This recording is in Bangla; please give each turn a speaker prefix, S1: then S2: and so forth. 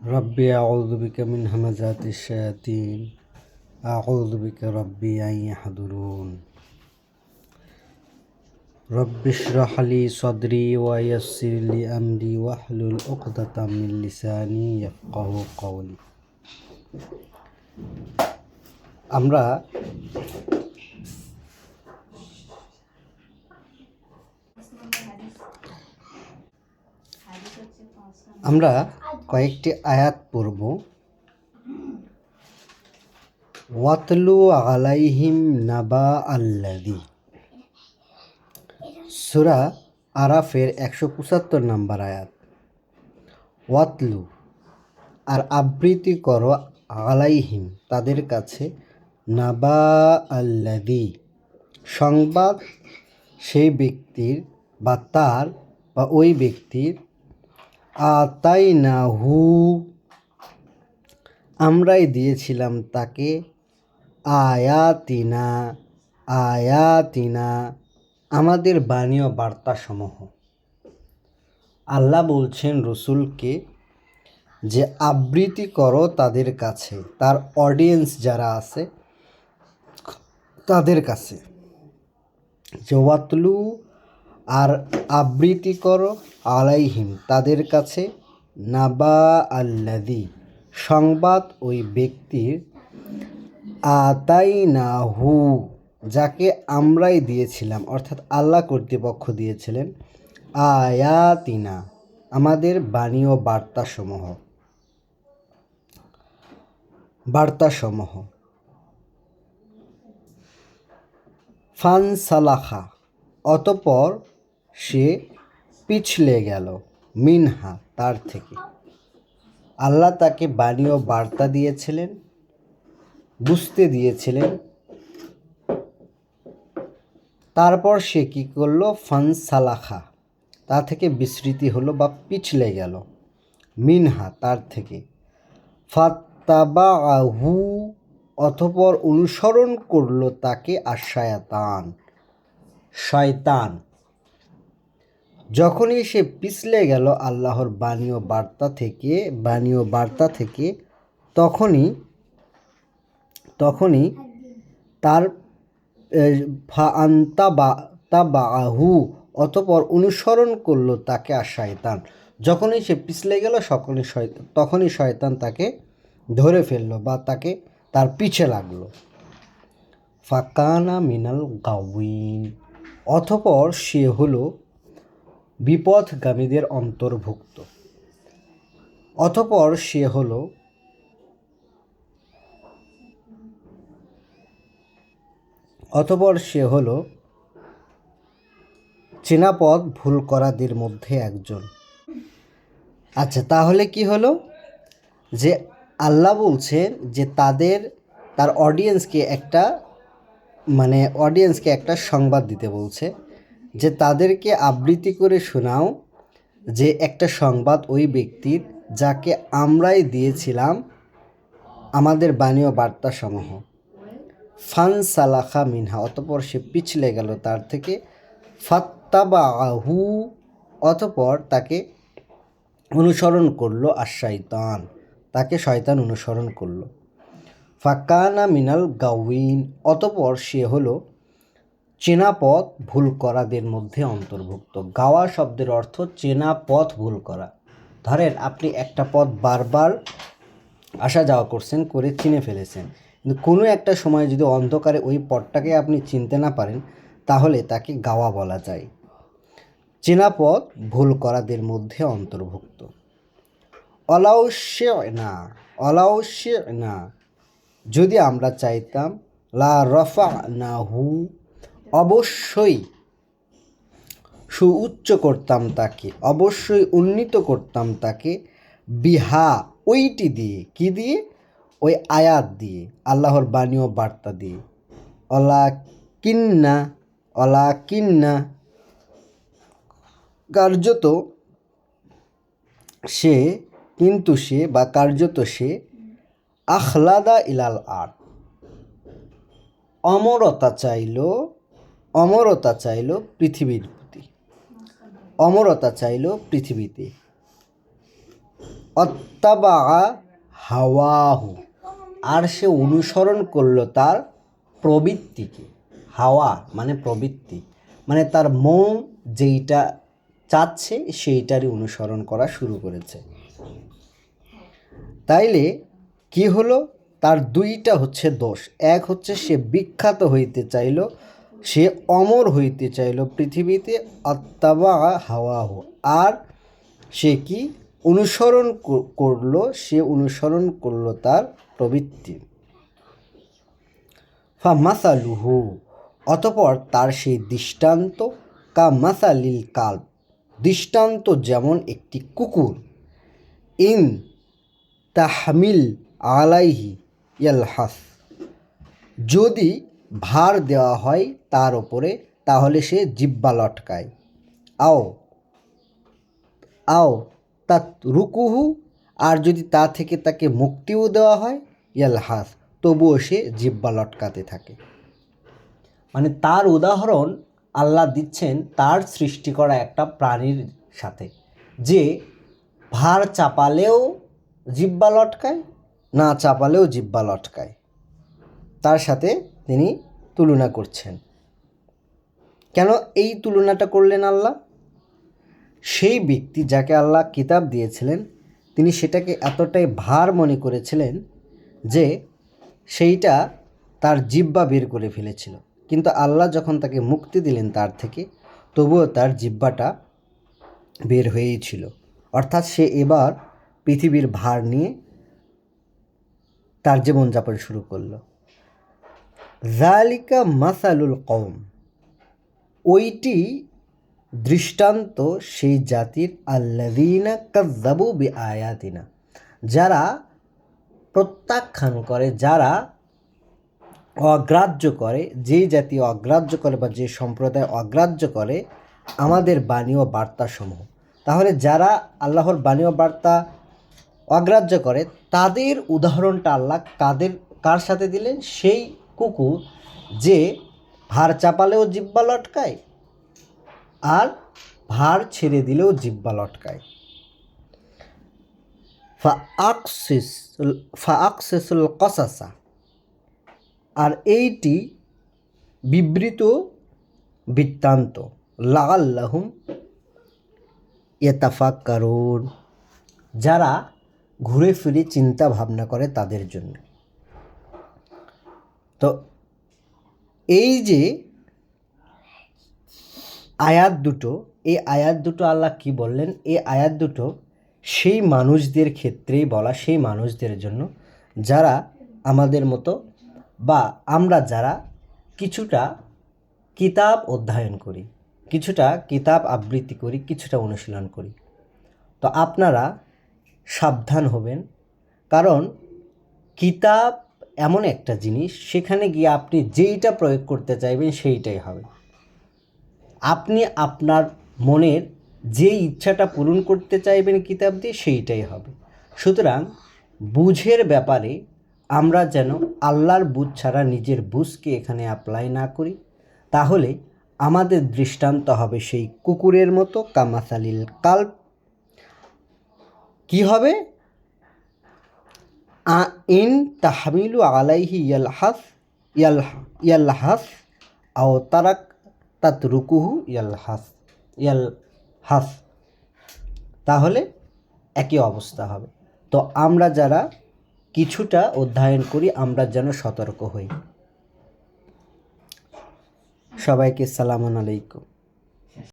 S1: ربي أعوذ بك من همزات الشياطين أعوذ بك ربي أن يحضرون رب اشرح لي صدري ويسر لي أمري واحلل عقدة من لساني يفقه قولي আমরা আমরা কয়েকটি আয়াত পড়ব। ওয়াতলু আলাইহিম নাবা আল্লাযী, সূরা আরাফের 175 নম্বর আয়াত। ওয়াতলু আর আবৃত্তি করো, আলাইহিম তাদের কাছে, নাবা আল্লাযী সংবাদ সেই ব্যক্তির বা তার বা ওই ব্যক্তির, আতাইনাহু আমরাই দিয়েছিলাম তাকে, আয়াতিনা আয়াতিনা আমাদের বাণী ও বার্তাসমূহ। আল্লাহ বলছেন রসুলকে যে আবৃত্তি করো তাদের কাছে, তার অডিয়েন্স যারা আছে তাদের কাছে, যে ওয়াতলু আর আবৃত্তি করো, আলাইহিম তাদের কাছে, নাবা আল্লাযী সংবাদ ওই ব্যক্তির, আতাইনাহু যাকে আমরাই দিয়েছিলাম, অর্থাৎ আল্লাহ কর্তৃপক্ষ দিয়েছিলেন, আয়াতিনা আমাদের বাণী ও বার্তাসমূহ। ফানসালাখা অতঃপর সে পিছলে গেল, মিনহা তার থেকে। আল্লাহ তাকে বাণী ও বার্তা দিয়েছিলেন, বুঝতে দিয়েছিলেন, তারপর সে কী করলো, ফানসালাখা তা থেকে বিস্মৃতি হলো বা পিছলে গেল, মিনহা তার থেকে। ফাত্তাবাআহু অতঃপর অনুসরণ করলো তাকে আশ-শায়তান শয়তান। যখনই সে পিছলে গেল আল্লাহর বাণী ও বার্তা থেকে তখনই তার তাবাআহু অতঃপর অনুসরণ করলো তাকে আশ-শায়তান। যখনই সে পিছলে গেল তখনই শয়তান তাকে ধরে ফেললো বা তার পিছে লাগলো। ফাকানা মিনাল গাওয়িন অতঃপর সে হলো বিপথগামীদের অন্তর্ভুক্ত। অতঃপর সে হলো চেনা পথ ভুল করাদের মধ্যে একজন। আচ্ছা, তাহলে কি হলো, যে আল্লাহ বলছেন যে তার অডিয়েন্সকে একটা সংবাদ দিতে বলছে, যে তাদেরকে আবৃত্তি করে শোনাও যে একটা সংবাদ ওই ব্যক্তির যাকে আমরাই দিয়েছিলাম আমাদের বাণী ও বার্তাসমূহ। ফানসালাখা মিনহা অতঃপর সে পিছলে গেল তার থেকে, ফাত্তাবাআহু অতঃপর তাকে অনুসরণ করলো আশ-শায়তান তাকে শয়তান অনুসরণ করলো। ফাকানা মিনাল গাওয়িন অতঃপর সে হলো চেনা পথ ভুল করাদের মধ্যে অন্তর্ভুক্ত। গাওয়া শব্দের অর্থ চেনা পথ ভুল করা। ধরেন আপনি একটা পথ বারবার আসা যাওয়া করে চিনে ফেলেছেন, কিন্তু কোনো একটা সময় যদি অন্ধকারে ওই পথটাকে আপনি চিনতে না পারেন তাহলে তাকে গাওয়া বলা যায়। চেনা পথ ভুল করাদের মধ্যে অন্তর্ভুক্ত। অলাউশি'না যদি আমরা চাইতাম, লা রাফা'নাহু অবশ্যই সুউচ্চ করতাম তাকে, অবশ্যই উন্নীত করতাম তাকে, বিহা ওইটি দিয়ে, কি দিয়ে, ওই আয়াত দিয়ে, আল্লাহর বাণী ও বার্তা দিয়ে। অলাকিন্না কার্যত সে আখলাদা ইলাল আরদ অমরতা চাইল পৃথিবীতে। অত্তাবা হাওয়াহু, আর সে অনুসরণ করলো তার প্রবৃত্তিকে। হাওয়া মানে প্রবৃত্তি, মানে তার মন যেইটা চাচ্ছে সেইটারই অনুসরণ করা শুরু করেছে। তাইলে কি হলো, তার দুইটা হচ্ছে দোষ। এক হচ্ছে সে বিখ্যাত হইতে চাইল, সে অমর হইতে চাইল পৃথিবীতে, অত্তাবা হাওয়াহু, আর সে কি অনুসরণ করলো, সে অনুসরণ করলো তার প্রবৃত্তি। ফা মাসালুহু, অতপর তার সেই দৃষ্টান্ত, কা মাসালিল কাল্ব, দৃষ্টান্ত যেমন একটি কুকুর, ইন তাহমিল আলাইহি ইয়ালহাস, যদি ভার দেওয়া হয় তার ওপরে তাহলে সে জিহ্বা লটকায়, আও আও তাত রুকুহু, আর যদি তা থেকে তাকে মুক্তিও দেওয়া হয়, ইয়ালহাস, তবুও সে জিহ্বা লটকাতে থাকে। মানে তার উদাহরণ আল্লাহ দিচ্ছেন তার সৃষ্টি করা একটা প্রাণীর সাথে, যে ভার চাপালেও জিহ্বা লটকায়, না চাপালেও জিহ্বা লটকায়, তার সাথে তিনি তুলনা করছেন। কেন এই তুলনাটা করলেন আল্লাহ? সেই ব্যক্তি যাকে আল্লাহ কিতাব দিয়েছিলেন তিনি সেটাকে এতটাই ভার মনে করেছিলেন যে সেইটা তার জিহ্বা বের করে ফেলেছিল, কিন্তু আল্লাহ যখন তাকে মুক্তি দিলেন তার থেকে, তবুও তার জিহ্বাটা বের হয়েই ছিল। অর্থাৎ সে এবার পৃথিবীর ভার নিয়ে তার জীবনযাপন শুরু করলো। যালিকা মাসালুল কওম, ওইটি দৃষ্টান্ত সেই জাতির, আল্লাযীনা কাযযাবু বিআয়াতিনা, যারা প্রত্যাখ্যান করে, যারা অগ্রাহ্য করে, যেই জাতি অগ্রাহ্য করে বা যে সম্প্রদায় অগ্রাহ্য করে আমাদের বাণী ও বার্তাসমূহ। তাহলে যারা আল্লাহর বাণী ও বার্তা অগ্রাহ্য করে তাদের উদাহরণটা আল্লাহ কার সাথে দিলেন? সেই কুকুর যে ভার চাপালেও জিহ্বা লটকায় আর ভার ছেড়ে দিলেও জিহ্বা লটকায়। ফাআকসিসুল কসাসা, আর এইটি বিবৃত বৃত্তান্ত, লাআল্লাহুম ইয়াতাফাক্কারুন, যারা ঘুরে ফিরে চিন্তা ভাবনা করে তাদের জন্য। তো এই যে আয়াত দুটো, এই আয়াত দুটো আল্লাহ কি বললেন? এই আয়াত দুটো সেই মানুষদের ক্ষেত্রেই বলা, সেই মানুষদের জন্য যারা আমাদের মতো বা আমরা যারা কিছুটা কিতাব অধ্যয়ন করি, কিছুটা কিতাব আবৃত্তি করি, কিছুটা অনুশীলন করি। তো আপনারা সাবধান হবেন, কারণ কিতাব এমন একটা জিনিস, সেখানে গিয়ে আপনি যেইটা প্রয়োগ করতে চাইবেন সেইটাই হবে। আপনি আপনার মনের যে ইচ্ছাটা পূরণ করতে চাইবেন কিতাব দিয়ে, সেইটাই হবে। সুতরাং বুঝের ব্যাপারে আমরা যেন আল্লাহর বুঝ ছাড়া নিজের বুঝকে এখানে অ্যাপ্লাই না করি, তাহলে আমাদের দৃষ্টান্ত হবে সেই কুকুরের মতো, কামাসালিল কাল্ব। কি হবে? ইন তাহমিলু আলাইহি ইয়ালহাস আও তারাক তাতরুকুহু ইয়ালহাস, তাহলে একই অবস্থা হবে। তো আমরা যারা কিছুটা অধ্যয়ন করি আমরা যেন সতর্ক হই। সবাইকে সালামুন আলাইকুম।